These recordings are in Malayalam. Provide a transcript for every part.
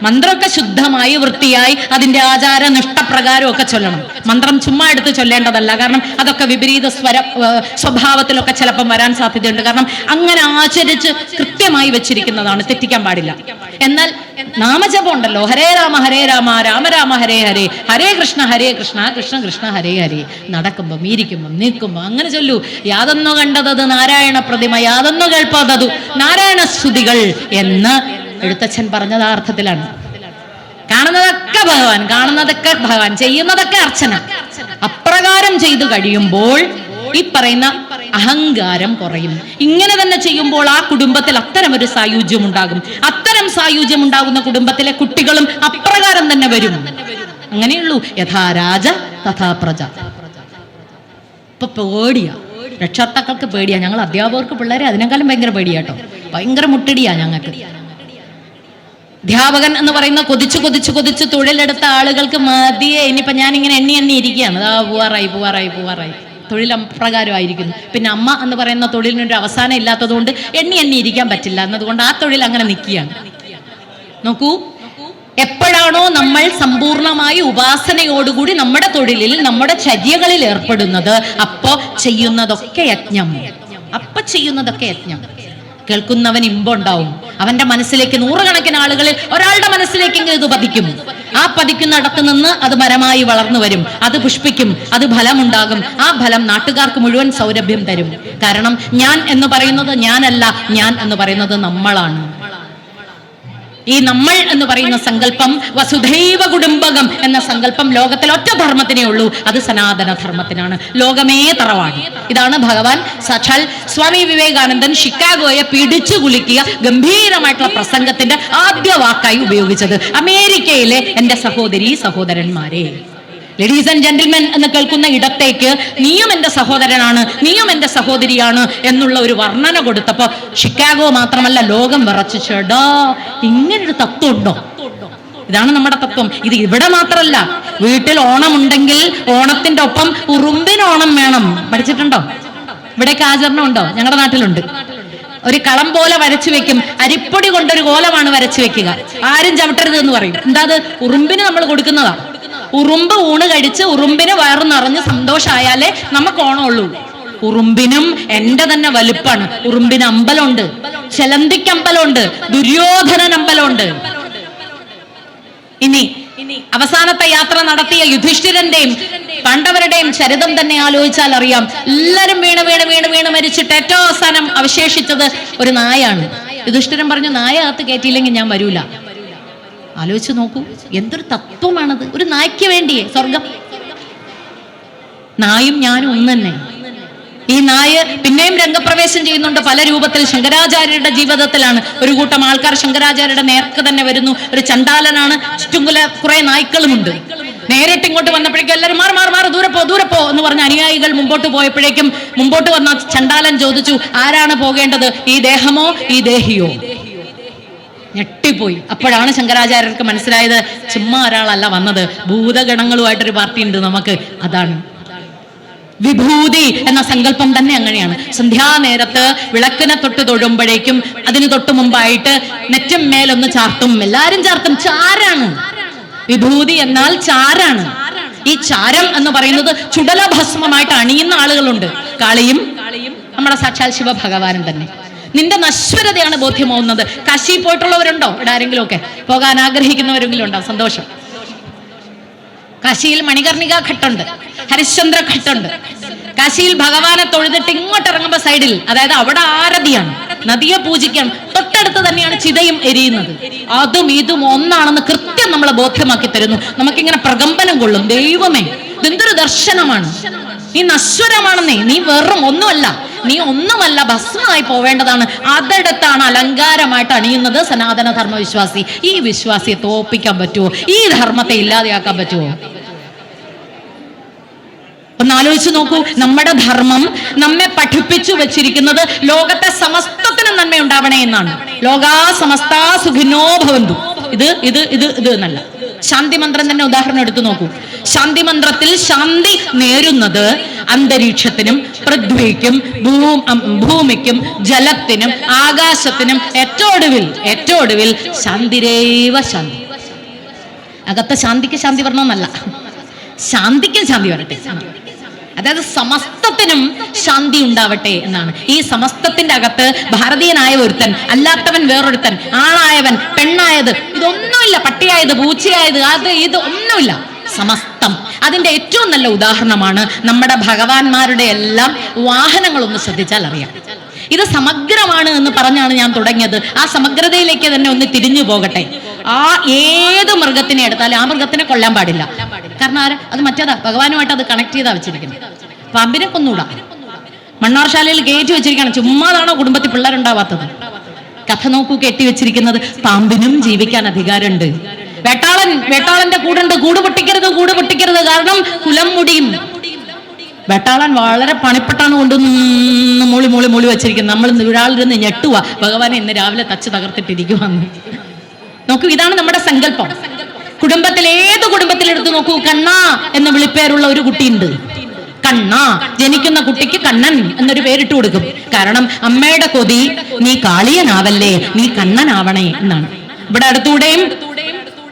മന്ത്രമൊക്കെ ശുദ്ധമായി വൃത്തിയായി അതിന്റെ ആചാര നിഷ്ഠപ്രകാരം ഒക്കെ ചൊല്ലണം. മന്ത്രം ചുമ്മാ എടുത്ത് ചൊല്ലേണ്ടതല്ല. കാരണം അതൊക്കെ വിപരീത സ്വഭാവത്തിലൊക്കെ ചിലപ്പം വരാൻ സാധ്യതയുണ്ട്. കാരണം അങ്ങനെ ആചരിച്ച് കൃത്യമായി വെച്ചിരിക്കുന്നതാണ്, തെറ്റിക്കാൻ പാടില്ല. എന്നാൽ നാമജപം ഉണ്ടല്ലോ, ഹരേ രാമ രാമ രാമ ഹരേ ഹരേ, ഹരേ കൃഷ്ണ കൃഷ്ണ കൃഷ്ണ ഹരേ ഹരേ. നടക്കുമ്പോ ഇരിക്കുമ്പോ നിൽക്കുമ്പോ അങ്ങനെ ചൊല്ലൂ. യാതൊന്നു കണ്ടതത് നാരായണ പ്രതിമ, യാതൊന്നു കേൾപ്പാതതു നാരായണ സ്തുതികൾ എന്ന് എഴുത്തച്ഛൻ പറഞ്ഞത് ആ അർത്ഥത്തിലാണ്. കാണുന്നതൊക്കെ ഭഗവാൻ, ചെയ്യുന്നതൊക്കെ അർച്ചന. അപ്രകാരം ചെയ്തു കഴിയുമ്പോൾ ഈ പറയുന്ന അഹങ്കാരം കുറയും. ഇങ്ങനെ തന്നെ ചെയ്യുമ്പോൾ ആ കുടുംബത്തിൽ അത്തരമൊരു സായുജ്യം ഉണ്ടാകും. അത്തരം സായുജ്യം ഉണ്ടാകുന്ന കുടുംബത്തിലെ കുട്ടികളും അപ്രകാരം തന്നെ വരും. അങ്ങനെയുള്ളൂ. യഥാ രാജ തഥാ പ്രജ. ഇപ്പൊ പേടിയാ, രക്ഷകർത്താക്കൾക്ക് പേടിയാ. ഞങ്ങൾ അധ്യാപകർക്ക് പിള്ളേരെ അതിനേക്കാളും ഭയങ്കര പേടിയാട്ടോ. ഭയങ്കര മുട്ടടിയാ ഞങ്ങൾക്ക്. അധ്യാപകൻ എന്ന് പറയുന്ന കൊതിച്ച് തൊഴിലെടുത്ത ആളുകൾക്ക് മതിയെ. ഇനിയിപ്പൊ ഞാനിങ്ങനെ എണ്ണി ഇരിക്കുകയാണ്. പോവാറായി തൊഴിൽ അപ്രകാരമായിരിക്കുന്നു. പിന്നെ അമ്മ എന്ന് പറയുന്ന തൊഴിലിനൊരു അവസാനം ഇല്ലാത്തതുകൊണ്ട് എണ്ണി ഇരിക്കാൻ പറ്റില്ല എന്നതുകൊണ്ട് ആ തൊഴിൽ അങ്ങനെ നിൽക്കുകയാണ്. നോക്കൂ, എപ്പോഴാണോ നമ്മൾ സമ്പൂർണമായി ഉപാസനയോടുകൂടി നമ്മുടെ തൊഴിലിൽ, നമ്മുടെ ചര്യകളിൽ ഏർപ്പെടുന്നത്, അപ്പോ ചെയ്യുന്നതൊക്കെ യജ്ഞം. കേൾക്കുന്നവൻ ഇമ്പുണ്ടാവും. അവന്റെ മനസ്സിലേക്ക്, നൂറുകണക്കിന് ആളുകളിൽ ഒരാളുടെ മനസ്സിലേക്കെങ്കിലും ഇത് പതിക്കും. ആ പതിക്കുന്നിടത്ത് നിന്ന് അത് മരമായി വളർന്നു വരും, അത് പുഷ്പിക്കും, അത് ഫലമുണ്ടാകും. ആ ഫലം നാട്ടുകാർക്ക് മുഴുവൻ സൗരഭ്യം തരും. കാരണം ഞാൻ എന്ന് പറയുന്നത് ഞാനല്ല, ഞാൻ എന്ന് പറയുന്നത് നമ്മളാണ്. ഈ നമ്മൾ എന്ന് പറയുന്ന സങ്കല്പം, വസുധൈവ കുടുംബകം എന്ന സങ്കല്പം ലോകത്തിൽ ഒറ്റ ധർമ്മത്തിനേ ഉള്ളൂ. അത് സനാതന ധർമ്മത്തിനാണ്. ലോകമേ തറവാണ്. ഇതാണ് ഭഗവാൻ സാക്ഷാൽ സ്വാമി വിവേകാനന്ദൻ ഷിക്കാഗോയെ പിടിച്ചു കുലുക്കിയ ഗംഭീരമായിട്ടുള്ള പ്രസംഗത്തിന്റെ ആദ്യ വാക്കായി ഉപയോഗിച്ചത്. അമേരിക്കയിലെ എൻ്റെ സഹോദരീ സഹോദരന്മാരെ, ലേഡീസ് ആൻഡ് ജെന്റിൽമെൻ എന്ന് കേൾക്കുന്ന ഇടത്തേക്ക് നീയും എൻ്റെ സഹോദരനാണ്, നീയും എൻ്റെ സഹോദരിയാണ് എന്നുള്ള ഒരു വർണ്ണന കൊടുത്തപ്പോ ഷിക്കാഗോ മാത്രമല്ല ലോകം വിറച്ചു. ചേടാ, ഇങ്ങനൊരു തത്വം ഉണ്ടോ? ഇതാണ് നമ്മുടെ തത്വം. ഇത് ഇവിടെ മാത്രമല്ല. വീട്ടിൽ ഓണമുണ്ടെങ്കിൽ ഓണത്തിന്റെ ഒപ്പം ഉറുമ്പിന് ഓണം വേണം. പഠിച്ചിട്ടുണ്ടോ? ഇവിടേക്ക് ആചരണം ഉണ്ടോ? ഞങ്ങളുടെ നാട്ടിലുണ്ട്. ഒരു കളം പോലെ വരച്ചു വെക്കും. അരിപ്പൊടി കൊണ്ടൊരു കോലമാണ് വരച്ചു വെക്കുക. ആരും ചവിട്ടരുത് എന്ന് പറയും. എന്താ അത്? ഉറുമ്പിന് നമ്മൾ കൊടുക്കുന്നതാ. ഉറുമ്പ് ഊണ് കഴിച്ച് ഉറുമ്പിന് വയറ് നിറഞ്ഞ് സന്തോഷമായാലേ നമുക്ക് ഓണമുള്ളൂ. ഉറുമ്പിനും എന്റെ തന്നെ വലുപ്പാണ്. ഉറുമ്പിന് അമ്പലമുണ്ട്, ചെലന്തിക്ക് അമ്പലമുണ്ട്, ദുര്യോധനൻ അമ്പലമുണ്ട്. ഇനി അവസാനത്തെ യാത്ര നടത്തിയ യുധിഷ്ഠിരന്റെയും പാണ്ഡവരുടെയും ചരിതം തന്നെ ആലോചിച്ചാൽ അറിയാം. എല്ലാരും വീണ് മരിച്ചിട്ട് ഏറ്റവും അവസാനം അവശേഷിച്ചത് ഒരു നായാണ്. യുധിഷ്ഠിരൻ പറഞ്ഞു, നായ അകത്ത് കയറ്റിയില്ലെങ്കിൽ ഞാൻ വരൂല. ആലോചിച്ച് നോക്കൂ, എന്തൊരു തത്വമാണത്. ഒരു നായ്ക്ക് വേണ്ടിയേ സ്വർഗം. നായും ഞാനും ഒന്ന് തന്നെ. ഈ നായ പിന്നെയും രംഗപ്രവേശം ചെയ്യുന്നുണ്ട് പല രൂപത്തിൽ. ശങ്കരാചാര്യരുടെ ജീവിതത്തിലാണ്. ഒരു കൂട്ടം ആൾക്കാർ ശങ്കരാചാര്യരുടെ നേർക്ക് തന്നെ വരുന്നു. ഒരു ചണ്ടാലനാണ്, ചുറ്റും കുറെ നായ്ക്കളുമുണ്ട്. നേരിട്ട് ഇങ്ങോട്ട് വന്നപ്പോഴേക്കും എല്ലാവരും മാറി ദൂരെ പോ എന്ന് പറഞ്ഞ അനുയായികൾ മുമ്പോട്ട് പോയപ്പോഴേക്കും മുമ്പോട്ട് വന്ന ചണ്ടാലൻ ചോദിച്ചു, ആരാണ് പോകേണ്ടത്, ഈ ദേഹമോ ഈ ദേഹിയോ? ഞെട്ടിപ്പോയി. അപ്പോഴാണ് ശങ്കരാചാര്യർക്ക് മനസ്സിലായത്, ചുമ്മാ ഒരാളല്ല വന്നത്, ഭൂതഗണങ്ങളുമായിട്ടൊരു പാർട്ടി ഉണ്ട് നമുക്ക്. അതാണ് വിഭൂതി എന്ന സങ്കല്പം തന്നെ അങ്ങനെയാണ്. സന്ധ്യാനേരത്ത് വിളക്കിനെ തൊട്ട് തൊഴുമ്പോഴേക്കും അതിന് തൊട്ട് മുമ്പായിട്ട് നെറ്റും മേലൊന്ന് ചാർത്തും. എല്ലാരും ചാർത്തും. ചാരാണ് വിഭൂതി എന്നാൽ, ചാരാണ്. ഈ ചാരം എന്ന് പറയുന്നത് ചുടലഭസ്മമായിട്ട് അണിയുന്ന ആളുകളുണ്ട്. കാളിയും നമ്മുടെ സാക്ഷാൽ ശിവഭഗവാനും തന്നെ. നിന്റെ നശ്വരതയാണ് ബോധ്യമാവുന്നത്. കാശി പോയിട്ടുള്ളവരുണ്ടോ? ഇവിടെ ആരെങ്കിലും ഒക്കെ പോകാൻ ആഗ്രഹിക്കുന്നവരെങ്കിലും ഉണ്ടോ? സന്തോഷം. കാശിയിൽ മണികർണിക ഘട്ടുണ്ട്, ഹരിശ്ചന്ദ്ര ഘട്ടുണ്ട്. കാശിയിൽ ഭഗവാനെ തൊഴുതിട്ട് ഇങ്ങോട്ട് ഇറങ്ങുമ്പോ സൈഡിൽ, അതായത് അവിടെ ആരതിയാണ്, നദിയെ പൂജിക്കാൻ തൊട്ടടുത്ത് തന്നെയാണ് ചിതയും എരിയുന്നത്. അതും ഇതും ഒന്നാണെന്ന് കൃത്യം നമ്മളെ ബോധ്യമാക്കി തരുന്നു. നമുക്കിങ്ങനെ പ്രകമ്പനം കൊള്ളും. ദൈവമേ, ഇതെന്തൊരു ദർശനമാണ്! നീ നശ്വരമാണെന്നേ, നീ വെറും ഒന്നുമല്ല, ഭസ്മമായി പോവേണ്ടതാണ്. അതെടുത്താണ് അലങ്കാരമായിട്ട് അണിയുന്നത് സനാതന ധർമ്മ വിശ്വാസി. ഈ വിശ്വാസിയെ തോപ്പിക്കാൻ പറ്റുമോ? ഈ ധർമ്മത്തെ ഇല്ലാതെയാക്കാൻ പറ്റുമോ? ഒന്ന് ആലോചിച്ച് നോക്കൂ. നമ്മുടെ ധർമ്മം നമ്മെ പഠിപ്പിച്ചു വെച്ചിരിക്കുന്നത് ലോകത്തെ സമസ്തത്തിനും നന്മ ഉണ്ടാവണേ എന്നാണ്. ലോകാ സമസ്ത സുഖിനോ ഭവന്തു. ഇത് എന്നല്ല. ശാന്തി മന്ത്രം തന്നെ ഉദാഹരണം എടുത്തു നോക്കൂ. ശാന്തി മന്ത്രത്തിൽ ശാന്തി നേരുന്നത് അന്തരീക്ഷത്തിനും പൃഥ്വിക്കും ഭൂമിക്കും ജലത്തിനും ആകാശത്തിനും ഏറ്റവും ഒടുവിൽ ശാന്തിരേവ ശാന്തി. അകത്ത് ശാന്തിക്ക് ശാന്തി വരണമെന്നല്ല, ശാന്തിക്കും ശാന്തി വരട്ടെ. അതായത് സമസ്തത്തിനും ശാന്തി ഉണ്ടാവട്ടെ എന്നാണ്. ഈ സമസ്തത്തിന്റെ അകത്ത് ഭാരതീയനായ ഒരുത്തൻ, അല്ലാത്തവൻ വേറൊരുത്തൻ, ആണായവൻ പെണ്ണായത്, ഇതൊന്നുമില്ല. പട്ടിയായത് പൂച്ചയായത് അത് ഇത് ഒന്നുമില്ല. സമസ്തം. അതിന്റെ ഏറ്റവും നല്ല ഉദാഹരണമാണ് നമ്മുടെ ഭഗവാന്മാരുടെ എല്ലാം വാഹനങ്ങളൊന്ന് ശ്രദ്ധിച്ചാൽ അറിയാം. ഇത് സമഗ്രമാണ് എന്ന് പറഞ്ഞാണ് ഞാൻ തുടങ്ങിയത്. ആ സമഗ്രതയിലേക്ക് തന്നെ ഒന്ന് തിരിഞ്ഞു പോകട്ടെ. ആ ഏത് മൃഗത്തിനെ എടുത്താലും ആ മൃഗത്തിനെ കൊല്ലാൻ പാടില്ല. കാരണം അത് മറ്റേതാ, ഭഗവാനുമായിട്ട് അത് കണക്ട് ചെയ്താ വെച്ചിരിക്കുന്നത്. പാമ്പിനെ കൊന്നൂടാ. മണ്ണാർശാലയിൽ കയറ്റി വെച്ചിരിക്കുകയാണ്. ചുമ്മാതാണോ കുടുംബത്തിൽ പിള്ളേരുണ്ടാവാത്തത്? കഥ നോക്കൂ, കെട്ടി വെച്ചിരിക്കുന്നത്. പാമ്പിനും ജീവിക്കാൻ അധികാരമുണ്ട്. വേട്ടാളന്റെ കൂടുണ്ട്. കൂട് പൊട്ടിക്കരുത്. കാരണം കുലം മുടിയും. വേട്ടാളൻ വളരെ പണിപ്പെട്ടാണ് കൊണ്ടുവന്ന് മൂളി വെച്ചിരിക്കുന്നത്. നമ്മൾ ഒരാളിരുന്ന് ഞെട്ടുക, ഭഗവാനെ ഇന്ന് രാവിലെ തച്ച് തകർത്തിട്ടിരിക്കുവാന്ന്. നോക്കൂ, ഇതാണ് നമ്മുടെ സങ്കല്പം. കുടുംബത്തിൽ ഏത് കുടുംബത്തിലെടുത്ത് നോക്കൂ, കണ്ണ എന്ന വിളിപ്പേരുള്ള ഒരു കുട്ടിയുണ്ട്. കണ്ണ. ജനിക്കുന്ന കുട്ടിക്ക് കണ്ണൻ എന്നൊരു പേരിട്ട് കൊടുക്കും. കാരണം അമ്മയുടെ കൊതി നീ കാളിയനാവല്ലേ, നീ കണ്ണനാവണേ എന്നാണ്. ഇവിടെ അടുത്തൂടെയും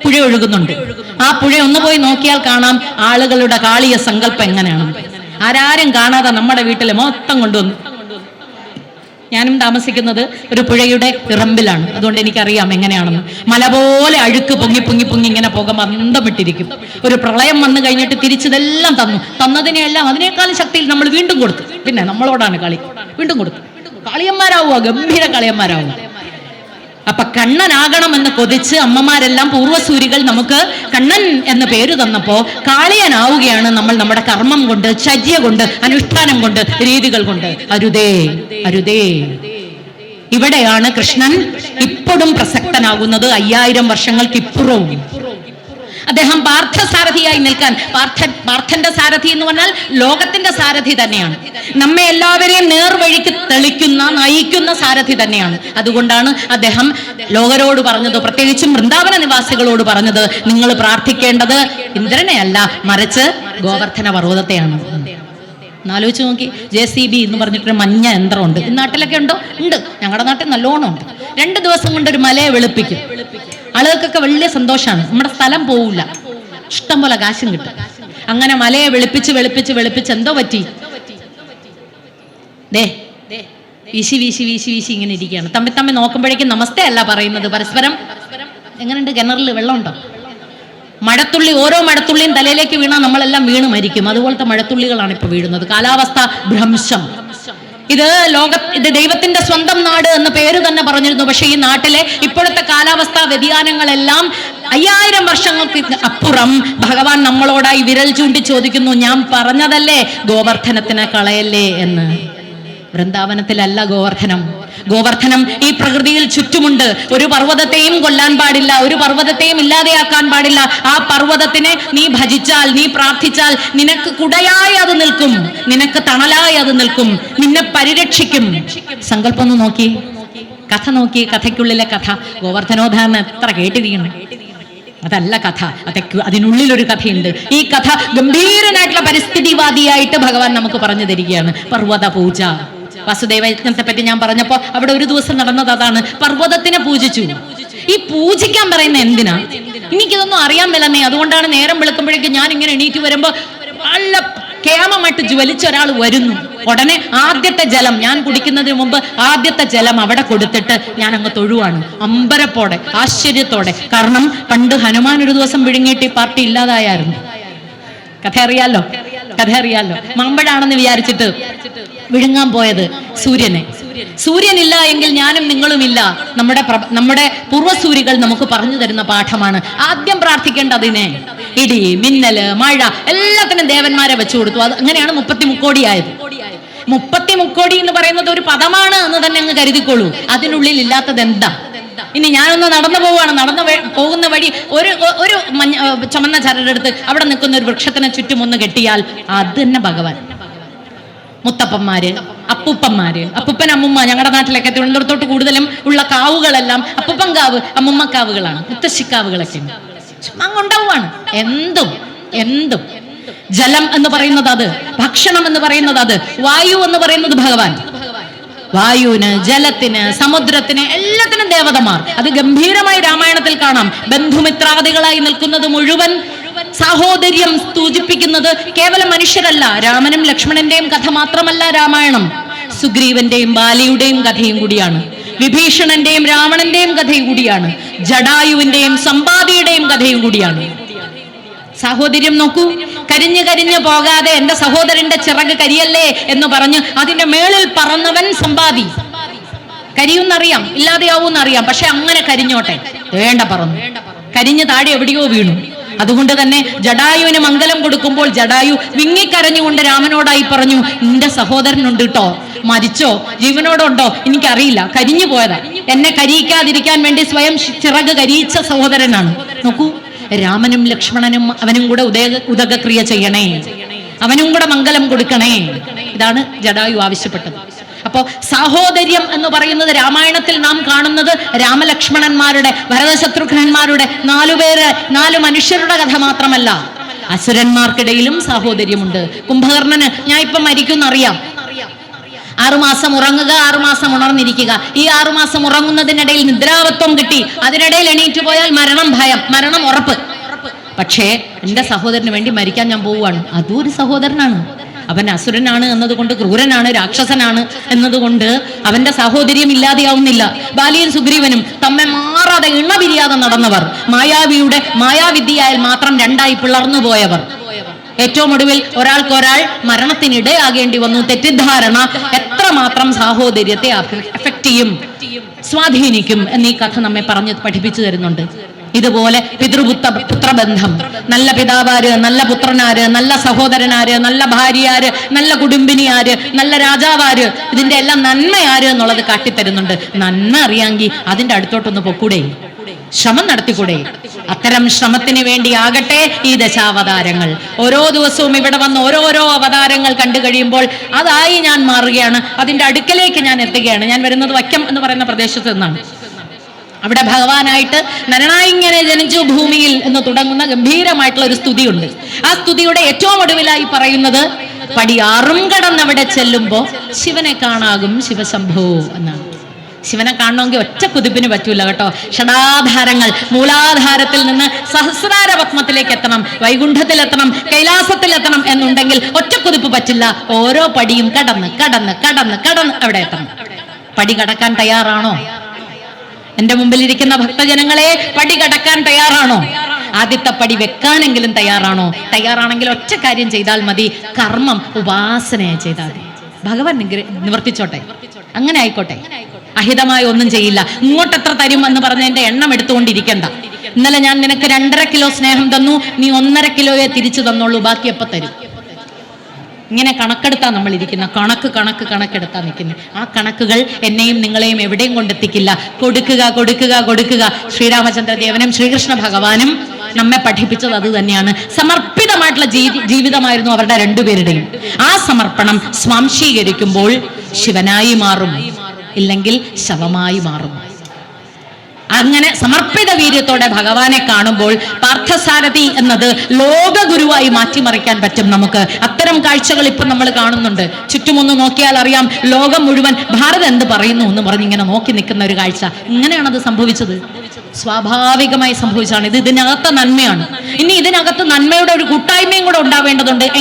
പുഴ ഒഴുകുന്നുണ്ട്. ആ പുഴ ഒന്ന് പോയി നോക്കിയാൽ കാണാം ആളുകളുടെ കാളിയ സങ്കല്പം എങ്ങനെയാണ്. ആരാരും കാണാതെ നമ്മുടെ വീട്ടിൽ മൊത്തം കൊണ്ടുവന്നു. ഞാനും താമസിക്കുന്നത് ഒരു പുഴയുടെ ഇറമ്പിലാണ്. അതുകൊണ്ട് എനിക്കറിയാം എങ്ങനെയാണെന്ന്. മല പോലെ അഴുക്ക് പൊങ്ങി ഇങ്ങനെ പോകുമ്പോൾ അന്തം വിട്ടിരിക്കും. ഒരു പ്രളയം വന്നു കഴിഞ്ഞിട്ട് തിരിച്ചതെല്ലാം തന്നതിനെല്ലാം അതിനേക്കാളും ശക്തിയിൽ നമ്മൾ വീണ്ടും കൊടുത്തു. പിന്നെ നമ്മളോടാണ് കളി. വീണ്ടും കൊടുത്തു. കളിയന്മാരാവുക, ഗംഭീര കളിയന്മാരാവുക. അപ്പൊ കണ്ണനാകണമെന്ന് കൊതിച്ച് അമ്മമാരെല്ലാം പൂർവ്വസൂരികൾ നമുക്ക് കണ്ണൻ എന്ന പേര് തന്നപ്പോ കാളിയനാവുകയാണ് നമ്മൾ നമ്മുടെ കർമ്മം കൊണ്ട്, ചര്യ കൊണ്ട്, അനുഷ്ഠാനം കൊണ്ട്, രീതികൾ കൊണ്ട്. അരുതേ. ഇവിടെയാണ് കൃഷ്ണൻ ഇപ്പോഴും പ്രസക്തനാകുന്നത്. 5000 വർഷങ്ങൾക്കിപ്പുറവും അദ്ദേഹം പാർത്ഥസാരഥിയായി നിൽക്കാൻ. പാർത്ഥന്റെ സാരഥി എന്ന് പറഞ്ഞാൽ ലോകത്തിന്റെ സാരഥി തന്നെയാണ്. നമ്മെ എല്ലാവരെയും നേർവഴിക്ക് തെളിക്കുന്ന, നയിക്കുന്ന സാരഥി തന്നെയാണ്. അതുകൊണ്ടാണ് അദ്ദേഹം ലോകരോട് പറഞ്ഞത്, പ്രത്യേകിച്ചും വൃന്ദാവന നിവാസികളോട് പറഞ്ഞത്, നിങ്ങൾ പ്രാർത്ഥിക്കേണ്ടത് ഇന്ദ്രനെയല്ല, മറിച്ച് ഗോവർദ്ധന പർവ്വതത്തെയാണ്. എന്നാലോചിച്ച് നോക്കി. JCB എന്ന് പറഞ്ഞിട്ടൊരു മഞ്ഞ യന്ത്രമുണ്ട്. ഈ നാട്ടിലൊക്കെ ഉണ്ടോ? ഉണ്ട്. ഞങ്ങളുടെ നാട്ടിൽ നല്ലോണം ഉണ്ട്. 2 ദിവസം കൊണ്ട് ഒരു മലയെ വെളുപ്പിക്കും. ആളുകൾക്കൊക്കെ വലിയ സന്തോഷമാണ്. നമ്മുടെ സ്ഥലം പോവില്ല, ഇഷ്ടം പോലെ കാശും കിട്ടും. അങ്ങനെ മലയെ വെളുപ്പിച്ച് എന്തോ പറ്റി? വീശി ഇങ്ങനെ ഇരിക്കുകയാണ്. തമ്മിൽ നോക്കുമ്പോഴേക്കും നമസ്തേ അല്ല പറയുന്നത്, പരസ്പരം എങ്ങനെയുണ്ട്, കിണറിൽ വെള്ളമുണ്ടോ? മഴത്തുള്ളി, ഓരോ മഴത്തുള്ളിയും തലയിലേക്ക് വീണാൽ നമ്മളെല്ലാം വീണ് മരിക്കും. അതുപോലത്തെ മഴത്തുള്ളികളാണ് ഇപ്പൊ വീഴുന്നത്. കാലാവസ്ഥ ഭ്രംശം. ഇത് ദൈവത്തിന്റെ സ്വന്തം നാട് എന്ന പേര് തന്നെ പറഞ്ഞിരുന്നു. പക്ഷെ ഈ നാട്ടിലെ ഇപ്പോഴത്തെ കാലാവസ്ഥാ വ്യതിയാനങ്ങളെല്ലാം 5000 വർഷങ്ങൾക്ക് അപ്പുറം ഭഗവാൻ നമ്മളോടായി വിരൽ ചൂണ്ടി ചോദിക്കുന്നു, ഞാൻ പറഞ്ഞതല്ലേ ഗോവർദ്ധനത്തിനെ കളയല്ലേ എന്ന്. വൃന്ദാവനത്തിലല്ല ഗോവർദ്ധനം ഈ പ്രകൃതിയിൽ ചുറ്റുമുണ്ട്. ഒരു പർവ്വതത്തെയും കൊല്ലാൻ പാടില്ല, ഒരു പർവ്വതത്തെയും ഇല്ലാതെയാക്കാൻ പാടില്ല. ആ പർവ്വതത്തിനെ നീ ഭജിച്ചാൽ, നീ പ്രാർത്ഥിച്ചാൽ നിനക്ക് കുടയായി അത് നിൽക്കും, നിനക്ക് തണലായി അത് നിൽക്കും, നിന്നെ പരിരക്ഷിക്കും. സങ്കല്പം ഒന്ന് നോക്കി, കഥ നോക്കി, കഥയ്ക്കുള്ളിലെ കഥ. ഗോവർദ്ധനോദ്ധാരണം എത്ര കേട്ടിരിക്കണം. അതല്ല കഥ, അതിനുള്ളിലൊരു കഥയുണ്ട്. ഈ കഥ ഗംഭീരനായിട്ടുള്ള പരിസ്ഥിതിവാദിയായിട്ട് ഭഗവാൻ നമുക്ക് പറഞ്ഞു തരികയാണ്. പർവ്വത പൂജ. വസുദേവ യജ്ഞത്തെ പറ്റി ഞാൻ പറഞ്ഞപ്പോ അവിടെ ഒരു ദിവസം നടന്നത് അതാണ്. പർവ്വതത്തിനെ പൂജിച്ചു. ഈ പൂജിക്കാൻ പറയുന്ന എന്തിനാ? എനിക്കിതൊന്നും അറിയാൻ മേലെന്നേ. അതുകൊണ്ടാണ് നേരം വെളുക്കുമ്പോഴേക്കും ഞാൻ ഇങ്ങനെ എണീറ്റ് വരുമ്പോ നല്ല കേമമായിട്ട് ജ്വലിച്ച ഒരാൾ വരുന്നു. ഉടനെ ആദ്യത്തെ ജലം ഞാൻ കുടിക്കുന്നതിന് മുമ്പ് ആദ്യത്തെ ജലം അവിടെ കൊടുത്തിട്ട് ഞാൻ അങ്ങ് തൊഴുവാണ്, അമ്പരപ്പോടെ, ആശ്ചര്യത്തോടെ. കാരണം പണ്ട് ഹനുമാൻ ഒരു ദിവസം വിഴുങ്ങിയിട്ട് ഈ പാർട്ടി ഇല്ലാതായിരുന്നു. കഥ അറിയാലോ. മാമ്പഴാണെന്ന് വിചാരിച്ചിട്ട് വിഴുങ്ങാൻ പോയത് സൂര്യനില്ല എങ്കിൽ ഞാനും നിങ്ങളുമില്ല. നമ്മുടെ പൂർവ്വസൂരികൾ നമുക്ക് പറഞ്ഞു തരുന്ന പാഠമാണ്. ആദ്യം പ്രാർത്ഥിക്കേണ്ട അതിനെ. ഇടി, മിന്നല്, മഴ എല്ലാത്തിനും ദേവന്മാരെ വെച്ചു കൊടുത്തു. അത് അങ്ങനെയാണ് 30 മുക്കോടിയായത്. 30 മുക്കോടി എന്ന് പറയുന്നത് ഒരു പദമാണ് എന്ന് തന്നെ അങ്ങ് കരുതിക്കോളൂ. അതിനുള്ളിൽ ഇല്ലാത്തത് എന്താ? ഇനി ഞാനൊന്ന് നടന്നു പോകുന്ന വഴി ഒരു ചുമന്ന ചരടെടുത്ത് അവിടെ നിൽക്കുന്ന ഒരു വൃക്ഷത്തിനെ ചുറ്റും ഒന്ന് കെട്ടിയാൽ അത് തന്നെ ഭഗവാൻ. മുത്തപ്പന്മാര്, അപ്പൂപ്പൻ, അമ്മുമ്മ. ഞങ്ങളുടെ നാട്ടിലൊക്കെ തിരുവനന്തപുരത്തോട്ട് കൂടുതലും ഉള്ള കാവുകളെല്ലാം അപ്പൂപ്പൻ കാവ്, അമ്മുമ്മ കാവുകളാണ്. മുത്തശ്ശിക്കാവുകളൊക്കെ അങ്ങുണ്ടാവുകയാണ്. എന്തും ജലം എന്ന് പറയുന്നത് അത്, ഭക്ഷണം എന്ന് പറയുന്നത് അത്, വായു എന്ന് പറയുന്നത് ഭഗവാൻ. വായുവിന്, ജലത്തിന്, സമുദ്രത്തിന്, എല്ലാത്തിനും ദേവതമാർ. അത് ഗംഭീരമായി രാമായണത്തിൽ കാണാം. ബന്ധുമിത്രാദികളായി നിൽക്കുന്നത് മുഴുവൻ സാഹോദര്യം സൂചിപ്പിക്കുന്നത് കേവലം മനുഷ്യരല്ല. രാമനും ലക്ഷ്മണന്റെയും കഥ മാത്രമല്ല രാമായണം, സുഗ്രീവന്റെയും ബാലിയുടെയും കഥയും കൂടിയാണ്. വിഭീഷണന്റെയും രാവണന്റെയും കഥയും കൂടിയാണ്. ജടായുവിന്റെയും സമ്പാദിയുടെയും കഥയും കൂടിയാണ്. സാഹോദര്യം നോക്കൂ. കരിഞ്ഞു കരിഞ്ഞു പോകാതെ എന്റെ സഹോദരന്റെ ചിറക് കരിയല്ലേ എന്ന് പറഞ്ഞ് അതിന്റെ മേളിൽ പറന്നവൻ സമ്പാദി. കരിയുന്നറിയാം, ഇല്ലാതെയാവൂന്നറിയാം, പക്ഷെ അങ്ങനെ കരിഞ്ഞോട്ടെ, വേണ്ട പറന്നു. കരിഞ്ഞ് താഴെ എവിടെയോ വീണു. അതുകൊണ്ട് തന്നെ ജടായുവിന് മംഗലം കൊടുക്കുമ്പോൾ ജടായു വിങ്ങിക്കരഞ്ഞുകൊണ്ട് രാമനോടായി പറഞ്ഞു, നിന്റെ സഹോദരനുണ്ട് കേട്ടോ, മരിച്ചോ ജീവനോടുണ്ടോ എനിക്കറിയില്ല, കരിഞ്ഞു പോയതാ. എന്നെ കരിയിക്കാതിരിക്കാൻ വേണ്ടി സ്വയം ചിറക് കരിയിച്ച സഹോദരനാണ്. നോക്കൂ, രാമനും ലക്ഷ്മണനും അവനും കൂടെ ഉദകക്രിയ ചെയ്യണേ, അവനും കൂടെ മംഗലം കൊടുക്കണേ. ഇതാണ് ജടായു ആവശ്യപ്പെട്ടത്. അപ്പോ സാഹോദര്യം എന്ന് പറയുന്നത് രാമായണത്തിൽ നാം കാണുന്നത് രാമലക്ഷ്മണന്മാരുടെ, ഭരതശത്രുഘ്നന്മാരുടെ 4 മനുഷ്യരുടെ കഥ മാത്രമല്ല. അസുരന്മാർക്കിടയിലും സാഹോദര്യമുണ്ട്. കുംഭകർണന് ഞാൻ ഇപ്പൊ മരിക്കുന്നറിയാം, 6 മാസം ഉറങ്ങുക, 6 മാസം ഉണർന്നിരിക്കുക. ഈ 6 മാസം ഉറങ്ങുന്നതിനിടയിൽ നിദ്രാവത്വം കിട്ടി, അതിനിടയിൽ എണീറ്റ് പോയാൽ മരണം ഭയം, മരണം ഉറപ്പ്. പക്ഷേ എന്റെ സഹോദരന് വേണ്ടി മരിക്കാൻ ഞാൻ പോവുകയാണ്. അതും ഒരു സഹോദരനാണ്. അവൻ അസുരനാണ് എന്നതുകൊണ്ട്, ക്രൂരനാണ്, രാക്ഷസനാണ് എന്നതുകൊണ്ട് അവന്റെ സാഹോദര്യം ഇല്ലാതെയാവുന്നില്ല. ബാലിയും സുഗ്രീവനും തമ്മെ മാറാതെ ഇണപിരിയാതെ നടന്നവർ, മായാവിയുടെ മായാവിദ്യയാൽ മാത്രം 2ആയി പിളർന്നു പോയവർ. ഏറ്റവും ഒടുവിൽ ഒരാൾക്കൊരാൾ മരണത്തിനിടയാകേണ്ടി വന്നു. തെറ്റിദ്ധാരണ എത്രമാത്രം സാഹോദര്യത്തെ എഫക്ട് ചെയ്യും, സ്വാധീനിക്കും എന്നീ കഥ നമ്മെ പറഞ്ഞ് പഠിപ്പിച്ചു തരുന്നുണ്ട്. ഇതുപോലെ പുത്രബന്ധം, നല്ല പിതാവാര്, നല്ല പുത്രനാര്, നല്ല സഹോദരനാര്, നല്ല ഭാര്യയാര്, നല്ല കുടുംബിനിയാര്, നല്ല രാജാവാര്, ഇതിന്റെ എല്ലാം നന്മയാര് എന്നുള്ളത് കാട്ടിത്തരുന്നുണ്ട്. നന്മ അറിയാമെങ്കിൽ അതിന്റെ അടുത്തോട്ടൊന്ന് പൊക്കൂടെ, ശ്രമം നടത്തിക്കൂടെ? അത്തരം ശ്രമത്തിന് വേണ്ടിയാകട്ടെ ഈ ദശാവതാരങ്ങൾ. ഓരോ ദിവസവും ഇവിടെ വന്ന് ഓരോരോ അവതാരങ്ങൾ കണ്ടു കഴിയുമ്പോൾ അതായി ഞാൻ മാറുകയാണ്, അതിന്റെ അടുക്കലേക്ക് ഞാൻ എത്തുകയാണ്. ഞാൻ വരുന്നത് വക്കം എന്ന് പറയുന്ന പ്രദേശത്ത് നിന്നാണ്. അവിടെ ഭഗവാനായിട്ട് നരനായിങ്ങനെ ജനിച്ചു ഭൂമിയിൽ എന്ന് തുടങ്ങുന്ന ഗംഭീരമായിട്ടുള്ള ഒരു സ്തുതിയുണ്ട്. ആ സ്തുതിയുടെ ഏറ്റവും ഒടുവിലായി പറയുന്നത്, പടി 6 കടന്നവിടെ ചെല്ലുമ്പോ ശിവനെ കാണാകും ശിവശംഭോ എന്നാണ്. ശിവനെ കാണണമെങ്കിൽ ഒറ്റ കുതിപ്പിന് പറ്റൂല കേട്ടോ. ഷടാധാരങ്ങൾ, മൂലാധാരത്തിൽ നിന്ന് സഹസ്രാര പത്മത്തിലേക്ക് എത്തണം, വൈകുണ്ഠത്തിലെത്തണം, കൈലാസത്തിലെത്തണം എന്നുണ്ടെങ്കിൽ ഒറ്റ കുതിപ്പ് പറ്റില്ല. ഓരോ പടിയും കടന്ന് കടന്ന് കടന്ന് കടന്ന് അവിടെ എത്തണം. പടി കടക്കാൻ തയ്യാറാണോ? എന്റെ മുമ്പിലിരിക്കുന്ന ഭക്തജനങ്ങളെ, പടി കടക്കാൻ തയ്യാറാണോ? ആദ്യത്തെ പടി വെക്കാനെങ്കിലും തയ്യാറാണോ? തയ്യാറാണെങ്കിൽ ഒറ്റ കാര്യം ചെയ്താൽ മതി, കർമ്മം, ഉപാസനയെ ചെയ്താൽ മതി. ഭഗവാൻ നിവർത്തിച്ചോട്ടെ, അങ്ങനെ ആയിക്കോട്ടെ. അഹിതമായി ഒന്നും ചെയ്യില്ല. ഇങ്ങോട്ട് എത്ര തരും എന്ന് പറഞ്ഞതിന്റെ എണ്ണം എടുത്തുകൊണ്ടിരിക്കണ്ട. ഇന്നലെ ഞാൻ നിനക്ക് 2.5 കിലോ സ്നേഹം തന്നു, നീ 1.5 കിലോയെ തിരിച്ചു തന്നോളൂ, ബാക്കി എപ്പോ തരും? ഇങ്ങനെ കണക്കെടുത്താ നമ്മൾ ഇരിക്കുന്ന, കണക്കെടുത്താ നിൽക്കുന്നത്. ആ കണക്കുകൾ എന്നെയും നിങ്ങളെയും എവിടെയും കൊണ്ടെത്തിക്കില്ല. കൊടുക്കുക കൊടുക്കുക കൊടുക്കുക. ശ്രീരാമചന്ദ്രദേവനും ശ്രീകൃഷ്ണ ഭഗവാനും നമ്മെ പഠിപ്പിച്ചത് അത് തന്നെയാണ്. സമർപ്പിതമായിട്ടുള്ള ജീവിതമായിരുന്നു അവരുടെ രണ്ടുപേരുടെയും. ആ സമർപ്പണം സ്വാംശീകരിക്കുമ്പോൾ ശിവനായി മാറും, ഇല്ലെങ്കിൽ ശവമായി മാറും. അങ്ങനെ സമർപ്പിത വീര്യത്തോടെ ഭഗവാനെ കാണുമ്പോൾ പാർത്ഥസാരഥി എന്നത് ലോകഗുരുവായി മാറ്റിമറിക്കാൻ പറ്റും നമുക്ക്. അത്തരം കാഴ്ചകൾ ഇപ്പം നമ്മൾ കാണുന്നുണ്ട്. ചുറ്റുമൊന്ന് നോക്കിയാൽ അറിയാം, ലോകം മുഴുവൻ ഭാരതം എന്ത് പറയുന്നു എന്ന് പറഞ്ഞ് ഇങ്ങനെ നോക്കി നിൽക്കുന്ന ഒരു കാഴ്ച. ഇങ്ങനെയാണത് സംഭവിച്ചത്, സ്വാഭാവികമായി സംഭവിച്ചതാണ്. ഇത് ഇതിനകത്തെ നന്മയാണ്. ഇനി ഇതിനകത്ത് നന്മയുടെ ഒരു കൂട്ടായ്മയും കൂടെ ഉണ്ടാവേണ്ടതുണ്ട്.